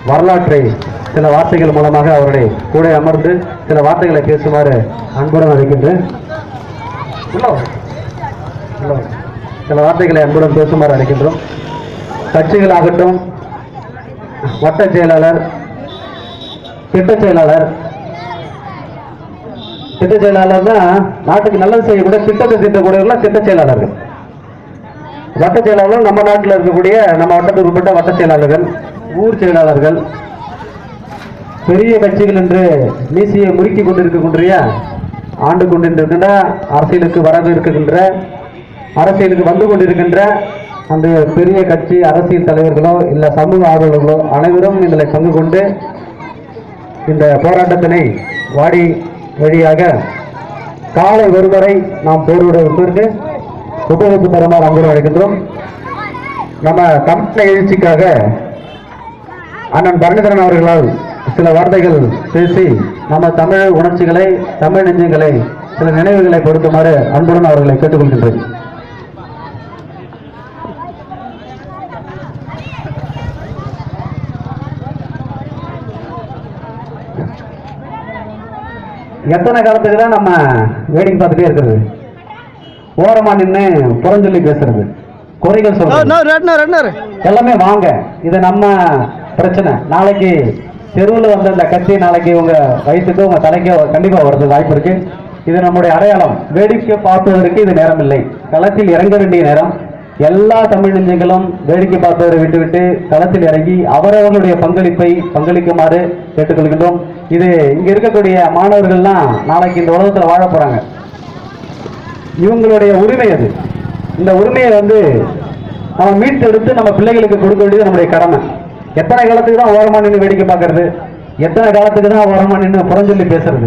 வரலாற்றை சில வார்த்தைகள் மூலமாக அவருடைய கூட அமர்ந்து சில வார்த்தைகளை பேசுமாறு அன்புடன் அழைக்கின்றேன். சில வார்த்தைகளை அன்புடன் பேசுமாறு அழைக்கின்றோம். கட்சிகளாகட்டும், வட்ட செயலாளர், திட்ட செயலாளர் தான் நாட்டுக்கு நல்லது செய்யக்கூடிய திட்டத்தை தீட்டக்கூடிய திட்ட செயலாளர்கள். வட்ட செயலாளர்கள் நம்ம நாட்டில் இருக்கக்கூடிய நம்ம வட்டத்துக்கு உட்பட்ட வட்ட செயலாளர்கள், ஊர் செயலாளர்கள், பெரிய கட்சிகள் என்று மீசியை முறுக்கி கொண்டிருக்கின்ற ஆண்டு கொண்டிருக்கின்ற அரசியலுக்கு வரவிருக்கின்ற அரசியலுக்கு வந்து கொண்டிருக்கின்ற அந்த பெரிய கட்சி அரசியல் தலைவர்களோ இல்லை சமூக ஆர்வலர்களோ அனைவரும் இதில் பங்கு கொண்டு இந்த போராட்டத்தினை வாடி வழியாக காலை ஒருவரை நாம் போர்விடுவதற்கு ஒத்துழைப்பு தருமாறு அன்புடன் அழைக்கின்றோம். நம்ம தமிழ் எழுச்சிக்காக அண்ணன் பரணிதரன் அவர்களால் சில வார்த்தைகள் பேசி நம்ம தமிழ் உணர்ச்சிகளை, தமிழ் நெஞ்சங்களை, சில நினைவுகளை கொடுக்குமாறு அன்புடன் அவர்களை கேட்டுக்கொள்கின்றேன். எத்தனை காலத்துக்கு தான் நம்ம வேடிக்கை பார்த்துட்டே இருக்கிறது? ஓரமா நின்று புறஞ்சொல்லி பேசுறது, குறைகள் சொல்றது, எல்லாமே வாங்க. இது நம்ம பிரச்சனை. நாளைக்கு தெருவில் வந்த இந்த கட்சி நாளைக்கு உங்க வயசுக்கு உங்க தலைக்கோ கண்டிப்பா வருது வாய்ப்பு இருக்கு. இது நம்முடைய அடையாளம். வேடிக்கை பார்ப்பதற்கு இது நேரம் இல்லை, களத்தில் இறங்க வேண்டிய நேரம். எல்லா தமிழ் நெஞ்சங்களும் வேடிக்கை பார்ப்பதை விட்டுவிட்டு களத்தில் இறங்கி அவரவர்களுடைய பங்களிக்குமாறு கேட்டுக்கொள்கின்றோம். இது இங்க இருக்கக்கூடிய மாணவர்கள்லாம் நாளைக்கு இந்த உலகத்தில் வாழ போறாங்க. இவங்களுடைய உரிமை அது. இந்த உரிமையை நம்ம மீட்டெடுத்து நம்ம பிள்ளைகளுக்கு கொடுக்க வேண்டியது நம்முடைய கடமை. எத்தனை காலத்துக்கு தான் ஓரமா நின்று வேடிக்கை பார்க்கறது? எத்தனை காலத்துக்கு தான் ஓரமா நின்று புறஞ்சொல்லி பேசுறது?